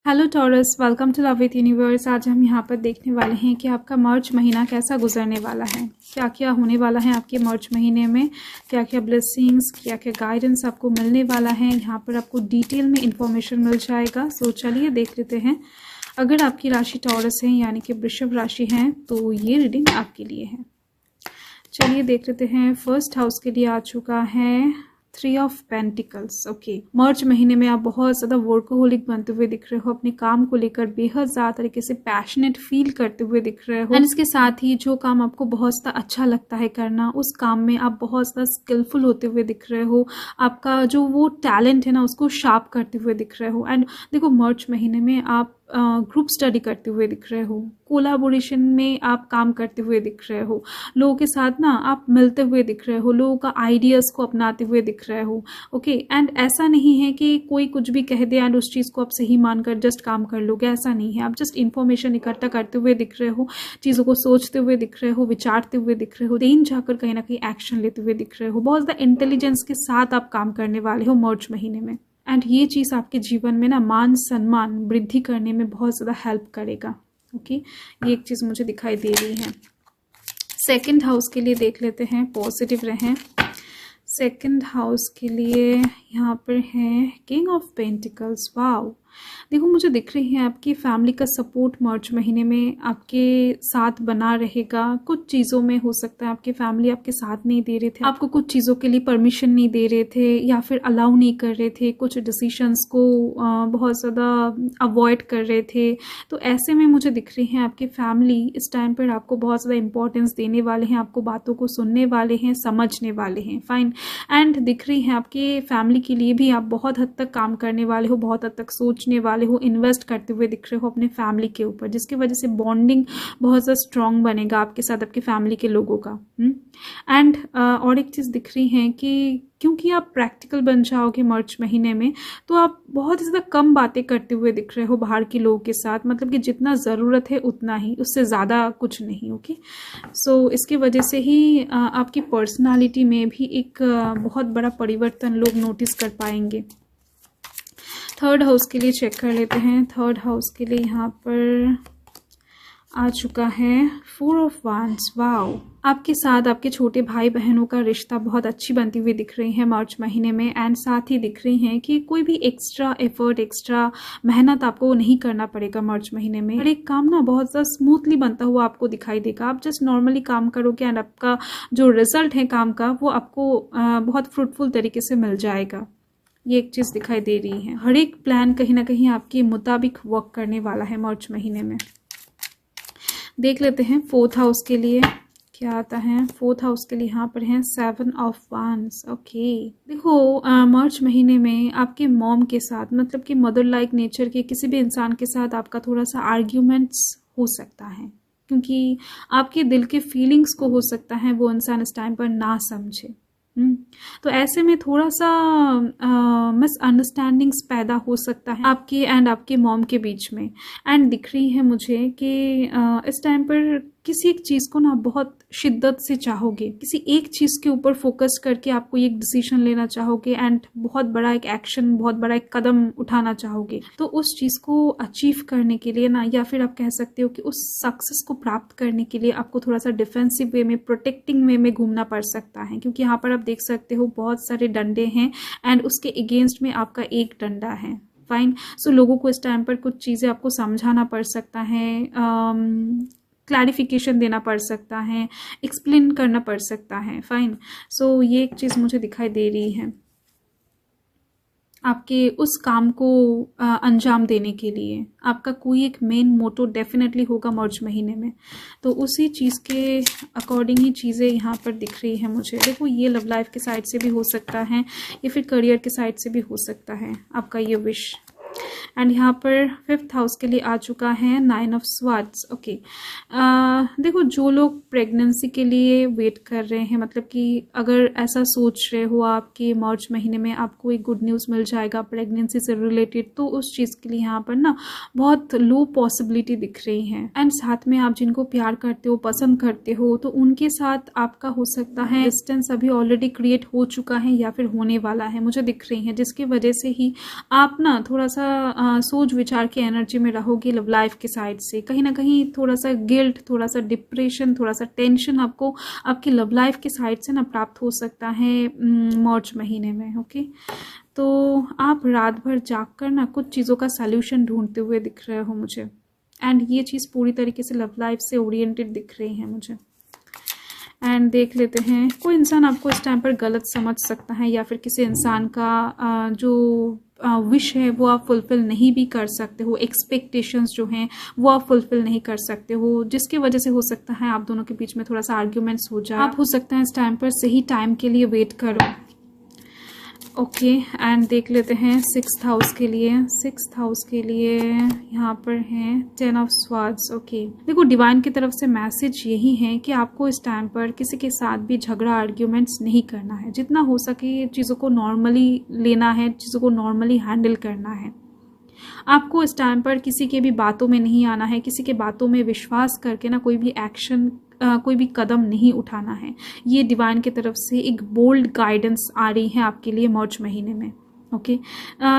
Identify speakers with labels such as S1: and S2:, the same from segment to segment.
S1: Hello Taurus, welcome to love with universe. आज हम यहाँ पर देखने वाले हैं कि आपका मार्च महीना कैसा गुजरने वाला है, क्या क्या होने वाला है आपके मार्च महीने में, क्या क्या ब्लेसिंग्स, क्या क्या गाइडेंस आपको मिलने वाला है। यहाँ पर आपको डिटेल में इंफॉर्मेशन मिल जाएगा। सो चलिए देख लेते हैं। अगर आपकी राशि टॉरस है यानी कि वृषभ राशि है तो ये रीडिंग आपके लिए है। चलिए देख लेते हैं। फर्स्ट हाउस के लिए आ चुका है 3 ऑफ पेंटिकल्स। ओके, मार्च महीने में आप बहुत ज़्यादा वर्कोहोलिक बनते हुए दिख रहे हो, अपने काम को लेकर बेहद ज़्यादा तरीके से पैशनेट फील करते हुए दिख रहे हो। एंड इसके साथ ही जो काम आपको बहुत ज़्यादा अच्छा लगता है करना, उस काम में आप बहुत ज़्यादा स्किलफुल होते हुए दिख रहे हो। आपका जो वो टैलेंट है ना, उसको शार्प करते हुए दिख रहे हो। एंड देखो, मार्च महीने में आप ग्रुप स्टडी करते हुए दिख रहे हो, कोलाबोरेशन में आप काम करते हुए दिख रहे हो, लोगों के साथ ना आप मिलते हुए दिख रहे हो, लोगों का आइडियाज़ को अपनाते हुए दिख रहे हो। ओके, एंड ऐसा नहीं है कि कोई कुछ भी कह दे एंड उस चीज़ को आप सही मानकर जस्ट काम कर लोगे, ऐसा नहीं है। आप जस्ट इन्फॉर्मेशन इकट्ठा करते हुए दिख रहे हो, चीज़ों को सोचते हुए दिख रहे हो, विचारते हुए दिख रहे हो, देन जाकर कहीं ना कहीं एक्शन लेते हुए दिख रहे हो। बहुत ज़्यादा इंटेलिजेंस के साथ आप काम करने वाले हो मार्च महीने में। एंड ये चीज़ आपके जीवन में ना मान सम्मान वृद्धि करने में बहुत ज़्यादा हेल्प करेगा। ओके, ये एक चीज़ मुझे दिखाई दे रही है। सेकंड हाउस के लिए देख लेते हैं, पॉजिटिव रहें। सेकंड हाउस के लिए यहाँ पर है किंग ऑफ पेंटिकल्स। वाओ, देखो मुझे दिख रही है आपकी फैमिली का सपोर्ट मार्च महीने में आपके साथ बना रहेगा। कुछ चीज़ों में हो सकता है आपकी फैमिली आपके साथ नहीं दे रहे थे, आपको कुछ चीज़ों के लिए परमिशन नहीं दे रहे थे या फिर अलाउ नहीं कर रहे थे, कुछ डिसीशंस को बहुत ज़्यादा अवॉइड कर रहे थे। तो ऐसे में मुझे दिख रही है आपकी फैमिली इस टाइम पर आपको बहुत ज़्यादा इंपॉर्टेंस देने वाले हैं, आपको बातों को सुनने वाले हैं, समझने वाले हैं। फाइन। एंड दिख रही है आपके फैमिली के लिए भी आप बहुत हद तक काम करने वाले हो, बहुत हद तक सोचने वाले हो, इन्वेस्ट करते हुए दिख रहे हो अपने फैमिली के ऊपर, जिसकी वजह से बॉन्डिंग बहुत ज़्यादा स्ट्रॉन्ग बनेगा आपके साथ, आपकी फैमिली के लोगों का। एंड और एक चीज़ दिख रही है कि क्योंकि आप प्रैक्टिकल बन जाओगे मार्च महीने में, तो आप बहुत ज़्यादा कम बातें करते हुए दिख रहे हो बाहर के लोगों के साथ, मतलब कि जितना ज़रूरत है उतना ही, उससे ज़्यादा कुछ नहीं। ओके, सो इसकी वजह से ही आपकी पर्सनालिटी में भी एक बहुत बड़ा परिवर्तन लोग नोटिस कर पाएंगे। थर्ड हाउस के लिए चेक कर लेते हैं। थर्ड हाउस के लिए यहाँ पर आ चुका है 4 ऑफ वांड्स। वाओ, आपके साथ आपके छोटे भाई बहनों का रिश्ता बहुत अच्छी बनती हुई दिख रही है मार्च महीने में। एंड साथ ही दिख रही हैं कि कोई भी एक्स्ट्रा एफर्ट, एक्स्ट्रा मेहनत आपको नहीं करना पड़ेगा मार्च महीने में। हर एक काम ना बहुत ज़्यादा स्मूथली बनता हुआ आपको दिखाई देगा। आप जस्ट नॉर्मली काम करोगे एंड आपका जो रिजल्ट है काम का, वो आपको बहुत फ्रूटफुल तरीके से मिल जाएगा। ये एक चीज़ दिखाई दे रही है। हर एक प्लान कहीं ना कहीं आपके मुताबिक वर्क करने वाला है मार्च महीने में। देख लेते हैं फोर्थ हाउस के लिए क्या आता है। फोर्थ हाउस के लिए यहाँ पर है 7 ऑफ वांड्स। ओके, देखो मार्च महीने में आपके मॉम के साथ, मतलब कि मदर लाइक नेचर के किसी भी इंसान के साथ आपका थोड़ा सा आर्ग्यूमेंट्स हो सकता है, क्योंकि आपके दिल के फीलिंग्स को हो सकता है वो इंसान इस टाइम पर ना समझे। तो ऐसे में थोड़ा सा मिसअंडरस्टैंडिंग्स पैदा हो सकता है आपके एंड आपके मॉम के बीच में। एंड दिख रही है मुझे कि इस टाइम पर किसी एक चीज़ को ना बहुत शिद्दत से चाहोगे, किसी एक चीज़ के ऊपर फोकस करके आपको एक डिसीजन लेना चाहोगे एंड बहुत बड़ा एक एक्शन, बहुत बड़ा एक कदम उठाना चाहोगे। तो उस चीज़ को अचीव करने के लिए ना, या फिर आप कह सकते हो कि उस सक्सेस को प्राप्त करने के लिए आपको थोड़ा सा डिफेंसिव वे में, प्रोटेक्टिंग वे में घूमना पड़ सकता है, क्योंकि यहाँ पर आप देख सकते हो बहुत सारे डंडे हैं एंड उसके अगेंस्ट में आपका एक डंडा है। फाइन। सो लोगों को इस टाइम पर कुछ चीज़ें आपको समझाना पड़ सकता है, क्लैरिफिकेशन देना पड़ सकता है, एक्सप्लेन करना पड़ सकता है। फाइन। सो ये एक चीज़ मुझे दिखाई दे रही है आपके उस काम को अंजाम देने के लिए। आपका कोई एक मेन मोटो डेफिनेटली होगा मार्च महीने में, तो उसी चीज़ के अकॉर्डिंग ही चीज़ें यहाँ पर दिख रही है मुझे। देखो, ये लव लाइफ के साइड से भी हो सकता है या फिर करियर के साइड से भी हो सकता है आपका ये विश। एंड यहाँ पर 5th हाउस के लिए आ चुका है 9 ऑफ स्वार्ड्स। ओके, देखो, जो लोग प्रेगनेंसी के लिए वेट कर रहे हैं, मतलब कि अगर ऐसा सोच रहे हो आप कि मार्च महीने में आपको एक गुड न्यूज़ मिल जाएगा प्रेगनेंसी से रिलेटेड, तो उस चीज़ के लिए यहाँ पर ना बहुत लो पॉसिबिलिटी दिख रही है। एंड साथ में आप जिनको प्यार करते हो, पसंद करते हो, तो उनके साथ आपका हो सकता है डिस्टेंस अभी ऑलरेडी क्रिएट हो चुका है या फिर होने वाला है, मुझे दिख रही है, जिसकी वजह से ही आप ना थोड़ा सा सा सोच विचार की एनर्जी में रहोगे लव लाइफ के साइड से। कहीं ना कहीं थोड़ा सा गिल्ट, थोड़ा सा डिप्रेशन, थोड़ा सा टेंशन आपको आपकी लव लाइफ के साइड से ना प्राप्त हो सकता है मार्च महीने में। ओके, तो आप रात भर जाग कर ना कुछ चीज़ों का सल्यूशन ढूंढते हुए दिख रहे हो मुझे, एंड ये चीज़ पूरी तरीके से लव लाइफ से ओरिएंटेड दिख रही है मुझे। एंड देख लेते हैं, कोई इंसान आपको इस टाइम पर गलत समझ सकता है, या फिर किसी इंसान का जो विश है वो आप फुलफिल नहीं भी कर सकते हो, एक्सपेक्टेशंस जो हैं वो आप फुलफिल नहीं कर सकते हो, जिसकी वजह से हो सकता है आप दोनों के बीच में थोड़ा सा आर्ग्यूमेंट्स हो जाए। आप हो सकता है इस टाइम पर सही टाइम के लिए वेट करो। ओके, एंड देख लेते हैं 6th हाउस के लिए। 6th हाउस के लिए यहाँ पर है 10 ऑफ स्वार्ड्स। ओके, देखो डिवाइन की तरफ से मैसेज यही है कि आपको इस टाइम पर किसी के साथ भी झगड़ा, आर्ग्यूमेंट्स नहीं करना है। जितना हो सके चीज़ों को नॉर्मली लेना है, चीज़ों को नॉर्मली हैंडल करना है। आपको इस टाइम पर किसी के भी बातों में नहीं आना है, किसी के बातों में विश्वास करके ना कोई भी एक्शन, कोई भी कदम नहीं उठाना है। ये डिवाइन की तरफ से एक बोल्ड गाइडेंस आ रही है आपके लिए मार्च महीने में। ओके,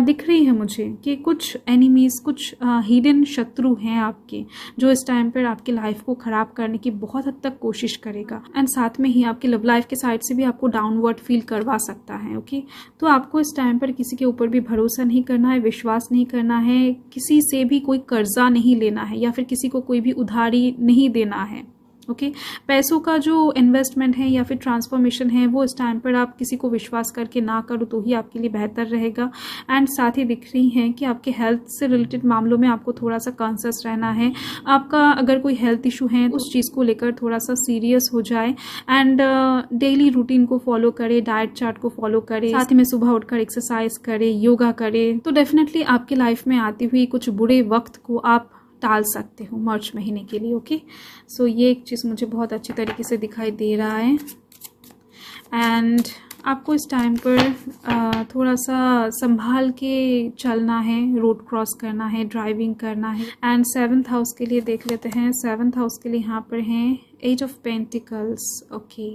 S1: दिख रही है मुझे कि कुछ एनिमीज, कुछ हिडन शत्रु हैं आपके, जो इस टाइम पर आपकी लाइफ को ख़राब करने की बहुत हद तक कोशिश करेगा, एंड साथ में ही आपकी लव लाइफ के साइड से भी आपको डाउनवर्ड फील करवा सकता है। ओके, तो आपको इस टाइम पर किसी के ऊपर भी भरोसा नहीं करना है, विश्वास नहीं करना है, किसी से भी कोई कर्जा नहीं लेना है, या फिर किसी को कोई भी उधारी नहीं देना है। ओके, पैसों का जो इन्वेस्टमेंट है या फिर ट्रांसफॉर्मेशन है वो इस टाइम पर आप किसी को विश्वास करके ना करो तो ही आपके लिए बेहतर रहेगा। एंड साथ ही दिख रही हैं कि आपके हेल्थ से रिलेटेड मामलों में आपको थोड़ा सा कॉन्शियस रहना है। आपका अगर कोई हेल्थ इशू है उस चीज़ को लेकर थोड़ा सा सीरियस हो जाए, एंड डेली रूटीन को फॉलो करे, डाइट चार्ट को फॉलो करे, साथ ही में सुबह उठकर एक्सरसाइज करे, योगा करे, तो डेफिनेटली आपकी लाइफ में आती हुई कुछ बुरे वक्त को आप टाल सकते हो मार्च महीने के लिए। ओके, सो ये एक चीज़ मुझे बहुत अच्छी तरीके से दिखाई दे रहा है। एंड आपको इस टाइम पर थोड़ा सा संभाल के चलना है, रोड क्रॉस करना है, ड्राइविंग करना है। एंड 7th हाउस के लिए देख लेते हैं। 7th हाउस के लिए यहाँ पर हैं 8 ऑफ पेंटिकल्स। ओके,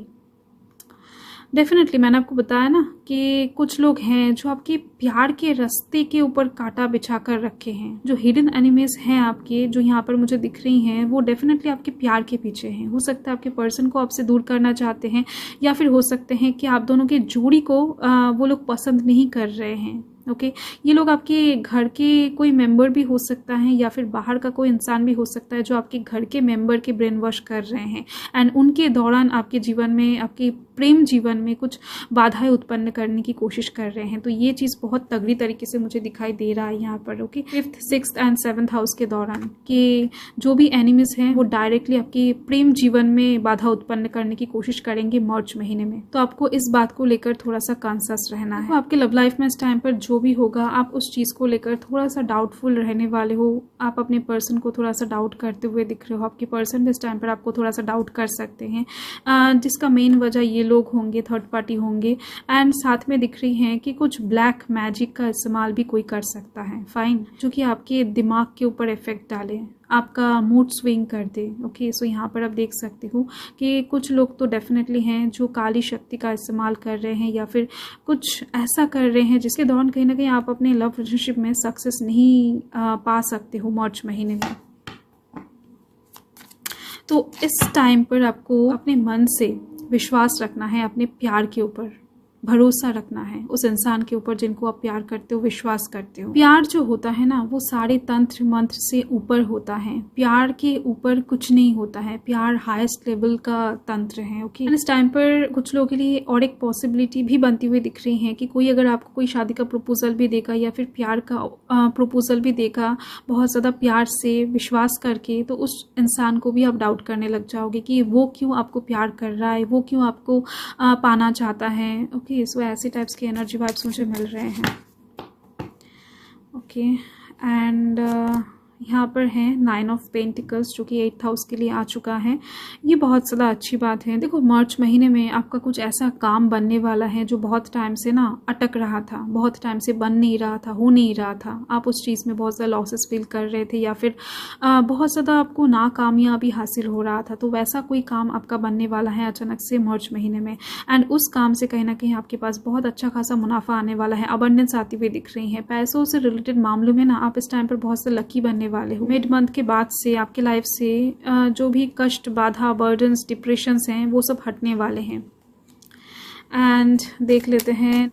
S1: डेफिनेटली मैंने आपको बताया ना कि कुछ लोग हैं जो आपके प्यार के रास्ते के ऊपर कांटा बिछा कर रखे हैं। जो हिडन एनिमीज हैं आपके, जो यहाँ पर मुझे दिख रही हैं, वो डेफिनेटली आपके प्यार के पीछे हैं। हो सकता है आपके पर्सन को आपसे दूर करना चाहते हैं, या फिर हो सकते हैं कि आप दोनों की जोड़ी को वो लोग पसंद नहीं कर रहे हैं। ओके, ये लोग आपके घर के कोई मेंबर भी हो सकता है, या फिर बाहर का कोई इंसान भी हो सकता है जो आपके घर के मेंबर के ब्रेन वॉश कर रहे हैं, एंड उनके दौरान आपके जीवन में, आपके प्रेम जीवन में कुछ बाधाएं उत्पन्न करने की कोशिश कर रहे हैं। तो ये चीज़ बहुत तगड़ी तरीके से मुझे दिखाई दे रहा है यहाँ पर। Okay, 5th, 6th and 7th house के दौरान कि जो भी एनिमीज हैं वो डायरेक्टली आपके प्रेम जीवन में बाधा उत्पन्न करने की कोशिश करेंगे मार्च महीने में। तो आपको इस बात को लेकर थोड़ा सा कॉन्शियस रहना है। तो आपके लव लाइफ में इस टाइम पर जो भी होगा, आप उस चीज़ को लेकर थोड़ा सा डाउटफुल रहने वाले हो। आप अपने पर्सन को थोड़ा सा डाउट करते हुए दिख रहे हो। आपके पर्सन भी इस टाइम पर आपको थोड़ा सा डाउट कर सकते हैं, जिसका मेन वजह ये लोग होंगे, थर्ड पार्टी होंगे। एंड साथ में दिख रही हैं कि कुछ ब्लैक मैजिक का इस्तेमाल भी कोई कर सकता है, फाइन, जो कि आपके दिमाग के ऊपर इफेक्ट डाले, आपका मूड स्विंग कर दे। ओके, सो यहाँ पर आप देख सकते हो कि कुछ लोग तो डेफिनेटली हैं जो काली शक्ति का इस्तेमाल कर रहे हैं, या फिर कुछ ऐसा कर रहे हैं जिसके दौरान कहीं ना कहीं आप अपने लव रिलेशनशिप में सक्सेस नहीं पा सकते हो मार्च महीने में। तो इस टाइम पर आपको अपने मन से विश्वास रखना है, अपने प्यार के ऊपर भरोसा रखना है, उस इंसान के ऊपर जिनको आप प्यार करते हो, विश्वास करते हो। प्यार जो होता है ना, वो सारे तंत्र मंत्र से ऊपर होता है। प्यार के ऊपर कुछ नहीं होता है। प्यार हाईएस्ट लेवल का तंत्र है। ओके, इस टाइम पर कुछ लोगों के लिए और एक पॉसिबिलिटी भी बनती हुई दिख रही है कि कोई अगर आपको कोई शादी का प्रपोजल भी देगा, या फिर प्यार का प्रपोजल भी देगा बहुत ज़्यादा प्यार से, विश्वास करके, तो उस इंसान को भी आप डाउट करने लग जाओगे कि वो क्यों आपको प्यार कर रहा है, वो क्यों आपको पाना चाहता है। ओके, सो ऐसे टाइप्स के एनर्जी वाइब्स मुझे मिल रहे हैं। ओके, एंड यहाँ पर है 9 ऑफ पेंटिकल्स जो कि 8th हाउस के लिए आ चुका है। ये बहुत ज़्यादा अच्छी बात है। देखो मार्च महीने में आपका कुछ ऐसा काम बनने वाला है जो बहुत टाइम से ना अटक रहा था, बहुत टाइम से बन नहीं रहा था, हो नहीं रहा था। आप उस चीज़ में बहुत ज़्यादा लॉसेस फील कर रहे थे या फिर बहुत ज़्यादा आपको नाकामयाबी हासिल हो रहा था, तो वैसा कोई काम आपका बनने वाला है अचानक से मार्च महीने में। एंड उस काम से कहीं ना कहीं आपके पास बहुत अच्छा खासा मुनाफा आने वाला है, अबंडेंस आती हुई दिख रही है। पैसों से रिलेटेड मामलों में ना आप इस टाइम पर बहुत से लकी बनने वाले हो। मिड मंथ के बाद से आपके लाइफ से जो भी कष्ट, बाधा, बर्डन्स, डिप्रेशंस हैं वो सब हटने वाले हैं। एंड देख लेते हैं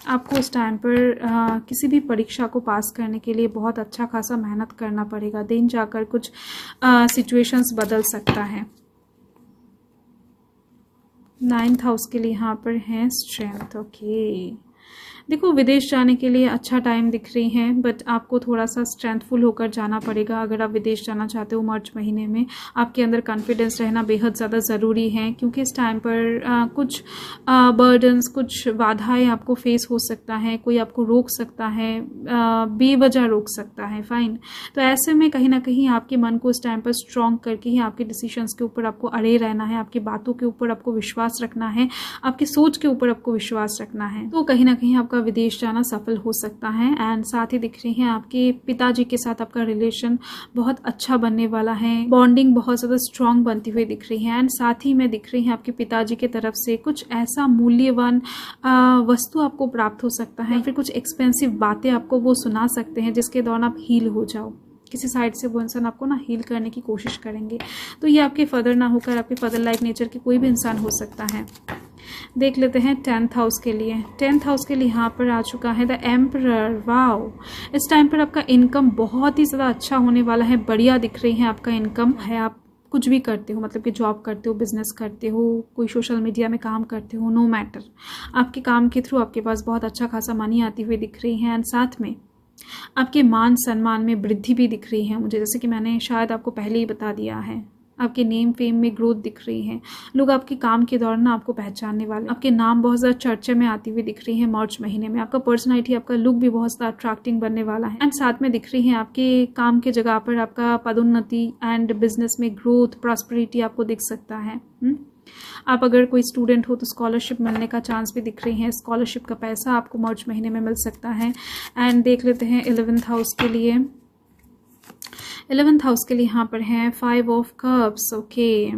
S1: आपको इस टाइम पर किसी भी परीक्षा को पास करने के लिए बहुत अच्छा खासा मेहनत करना पड़ेगा, दिन जाकर कुछ सिचुएशंस बदल सकता है। 9th हाउस के लिए यहाँ पर है स्ट्रेंथ। ओके, देखो विदेश जाने के लिए अच्छा टाइम दिख रही है, बट आपको थोड़ा सा स्ट्रेंथफुल होकर जाना पड़ेगा। अगर आप विदेश जाना चाहते हो मार्च महीने में, आपके अंदर कॉन्फिडेंस रहना बेहद ज़्यादा ज़रूरी है, क्योंकि इस टाइम पर कुछ बर्डन्स, कुछ बाधाएं आपको फेस हो सकता है, कोई आपको रोक सकता है, बेवजह रोक सकता है। फाइन, तो ऐसे में कहीं ना कहीं आपके मन को इस टाइम पर स्ट्रॉन्ग करके ही आपके डिसीजंस के ऊपर आपको अड़े रहना है, आपकी बातों के ऊपर आपको विश्वास रखना है, आपकी सोच के ऊपर आपको विश्वास रखना है। तो कहीं ना कहीं आपका विदेश जाना सफल हो सकता है। एंड साथ ही दिख रही है आपके पिताजी के साथ आपका रिलेशन बहुत अच्छा बनने वाला है, बॉन्डिंग बहुत ज़्यादा स्ट्रांग बनती हुई दिख रही है। एंड साथ ही में दिख रही है आपके पिताजी की तरफ से कुछ ऐसा मूल्यवान वस्तु आपको प्राप्त हो सकता है, फिर कुछ एक्सपेंसिव बातें आपको वो सुना सकते हैं जिसके दौरान आप हील हो जाओ। किसी साइड से वो इंसान आपको ना हील करने की कोशिश करेंगे। तो ये आपके फादर ना होकर आपके फादर लाइक नेचर के कोई भी इंसान हो सकता है। देख लेते हैं 10th हाउस के लिए। 10th हाउस के लिए यहाँ पर आ चुका है द एम्परर। वाओ, इस टाइम पर आपका इनकम बहुत ही ज़्यादा अच्छा होने वाला है, बढ़िया दिख रही है आपका इनकम है। आप कुछ भी करते हो, मतलब कि जॉब करते हो, बिजनेस करते हो, कोई सोशल मीडिया में काम करते हो, नो मैटर, आपके काम के थ्रू आपके पास बहुत अच्छा खासा मनी आती हुई दिख रही है। एंड साथ में आपके मान सम्मान में वृद्धि भी दिख रही है मुझे, जैसे कि मैंने शायद आपको पहले ही बता दिया है। आपके नेम फेम में ग्रोथ दिख रही है, लोग आपके काम के दौरान ना आपको पहचानने वाले, आपके नाम बहुत ज़्यादा चर्चा में आती हुई दिख रही है मार्च महीने में। आपका पर्सनालिटी, आपका लुक भी बहुत ज़्यादा अट्रैक्टिंग बनने वाला है। एंड साथ में दिख रही है आपके काम के जगह पर आपका पदोन्नति एंड बिजनेस में ग्रोथ, प्रॉस्पेरिटी आपको दिख सकता है। आप अगर कोई स्टूडेंट हो तो स्कॉलरशिप मिलने का चांस भी दिख रही है, स्कॉलरशिप का पैसा आपको मार्च महीने में मिल सकता है। एंड देख लेते हैं 11th हाउस के लिए। 11th हाउस के लिए यहाँ पर है 5 ऑफ कप्स। ओके,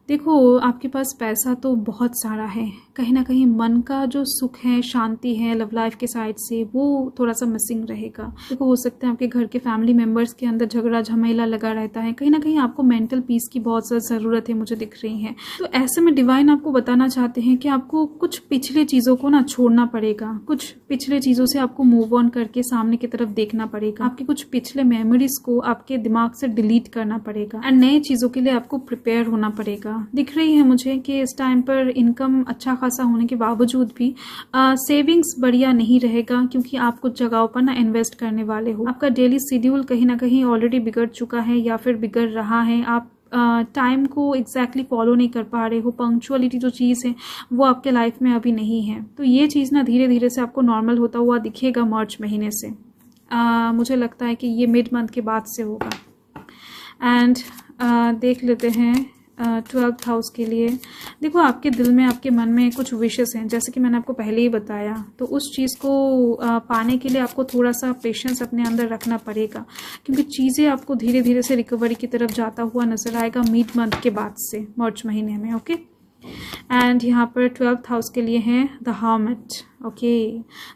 S1: देखो आपके पास पैसा तो बहुत सारा है, कहीं ना कहीं मन का जो सुख है, शांति है लव लाइफ के साइड से, वो थोड़ा सा मिसिंग रहेगा। देखो हो सकता है आपके घर के फैमिली मेंबर्स के अंदर झगड़ा झमेला लगा रहता है, कहीं ना कहीं आपको मेंटल पीस की बहुत ज़्यादा ज़रूरत है मुझे दिख रही है। तो ऐसे में डिवाइन आपको बताना चाहते हैं कि आपको कुछ पिछले चीज़ों को ना छोड़ना पड़ेगा, कुछ पिछले चीज़ों से आपको मूव ऑन करके सामने की तरफ देखना पड़ेगा, आपके कुछ पिछले मेमोरीज को आपके दिमाग से डिलीट करना पड़ेगा एंड नए चीज़ों के लिए आपको प्रिपेयर होना पड़ेगा। दिख रही है मुझे कि इस टाइम पर इनकम अच्छा खासा होने के बावजूद भी सेविंग्स बढ़िया नहीं रहेगा, क्योंकि आप कुछ जगहों पर ना इन्वेस्ट करने वाले हो। आपका डेली शेड्यूल कहीं ना कहीं ऑलरेडी बिगड़ चुका है या फिर बिगड़ रहा है। आप टाइम को एग्जैक्टली फॉलो नहीं कर पा रहे हो, पंक्चुअलिटी जो चीज़ है वो आपके लाइफ में अभी नहीं है। तो ये चीज़ ना धीरे धीरे से आपको नॉर्मल होता हुआ दिखेगा मार्च महीने से। मुझे लगता है कि ये मिड मंथ के बाद से होगा। एंड देख लेते हैं 12th हाउस के लिए। देखो आपके दिल में, आपके मन में कुछ विशेस हैं, जैसे कि मैंने आपको पहले ही बताया। तो उस चीज़ को पाने के लिए आपको थोड़ा सा पेशेंस अपने अंदर रखना पड़ेगा, क्योंकि चीज़ें आपको धीरे धीरे से रिकवरी की तरफ जाता हुआ नजर आएगा मिड मंथ के बाद से, मार्च महीने में। ओके, एंड यहाँ पर 12th हाउस के लिए है the hermit. Okay,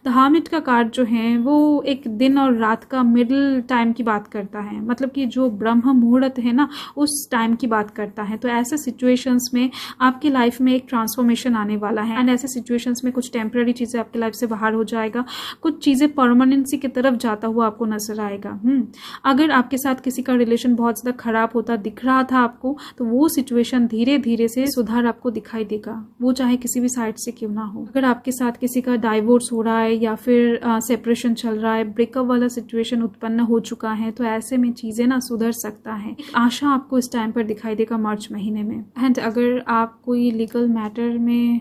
S1: the hermit का कार्ड जो है वो एक दिन और रात का मिडिल टाइम की बात करता है, मतलब कि जो ब्रह्म मुहूर्त है ना उस टाइम की बात करता है। तो ऐसे सिचुएशंस में आपकी लाइफ में एक ट्रांसफॉर्मेशन आने वाला है एंड ऐसे सिचुएशंस में कुछ टेम्पररी चीज़ें आपकी लाइफ से बाहर हो जाएगा, कुछ चीज़ें परमानेंसी की तरफ जाता हुआ आपको नजर आएगा। अगर आपके साथ किसी का रिलेशन बहुत ज़्यादा खराब होता दिख रहा था आपको, तो वो सिचुएशन धीरे धीरे से सुधार आपको दिखाई देगा, वो चाहे किसी भी साइड से क्यों ना हो। अगर आपके साथ किसी का डाइवोर्स हो रहा है या फिर सेपरेशन चल रहा है, ब्रेकअप वाला सिचुएशन उत्पन्न हो चुका है, तो ऐसे में चीज़ें ना सुधर सकता है। एक आशा आपको इस टाइम पर दिखाई देगा मार्च महीने में। एंड अगर आप कोई लीगल मैटर में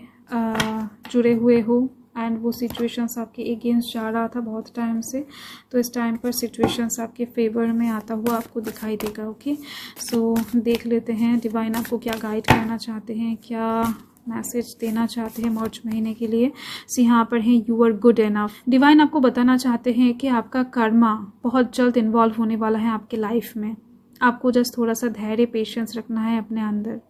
S1: जुड़े हुए हो एंड वो सिचुएशंस आपके अगेंस्ट जा रहा था बहुत टाइम से, तो इस टाइम पर सिचुएशंस आपके फेवर में आता हुआ आपको दिखाई देगा। ओके, सो देख लेते हैं डिवाइन आपको क्या गाइड करना चाहते हैं, क्या मैसेज देना चाहते हैं मार्च महीने के लिए। सो यहाँ पर है you are good enough. Divine आपको बताना चाहते हैं कि आपका कर्मा बहुत जल्द इन्वॉल्व होने वाला है आपके लाइफ में। आपको जस्ट थोड़ा सा धैर्य पेशेंस रखना है अपने अंदर।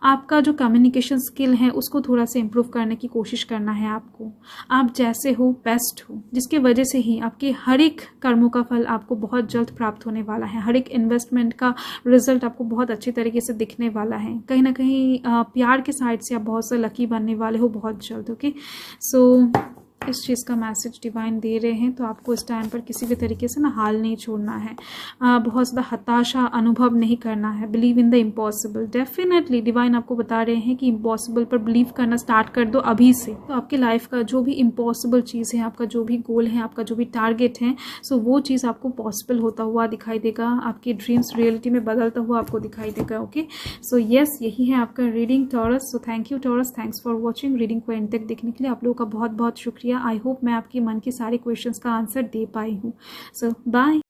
S1: आपका जो कम्युनिकेशन स्किल है उसको थोड़ा सा इम्प्रूव करने की कोशिश करना है आपको। आप जैसे हो बेस्ट हो, जिसकी वजह से ही आपके हर एक कर्मों का फल आपको बहुत जल्द प्राप्त होने वाला है। हर एक इन्वेस्टमेंट का रिजल्ट आपको बहुत अच्छी तरीके से दिखने वाला है। कहीं ना कहीं प्यार के साइड से आप बहुत सा लकी बनने वाले हो बहुत जल्द। ओके, सो इस चीज़ का मैसेज डिवाइन दे रहे हैं। तो आपको इस टाइम पर किसी भी तरीके से ना हाल नहीं छोड़ना है, बहुत ज़्यादा हताशा अनुभव नहीं करना है। Believe in the impossible. Definitely divine आपको बता रहे हैं कि इम्पॉसिबल पर बिलीव करना स्टार्ट कर दो अभी से। तो आपके लाइफ का जो भी इम्पॉसिबल चीज़ है, आपका जो भी गोल है, आपका जो भी टारगेट है, सो वो चीज़ आपको पॉसिबल होता हुआ दिखाई देगा। आपके ड्रीम्स रियलिटी में बदलता हुआ आपको दिखाई देगा। ओके, सो यस, यही है आपका reading taurus. So thank you taurus, thanks for watching. Reading को एंड तक देखने के लिए आप लोगों का बहुत बहुत शुक्रिया। आई होप मैं आपके मन के सारे क्वेश्चंस का आंसर दे पाई हूँ। सो बाय।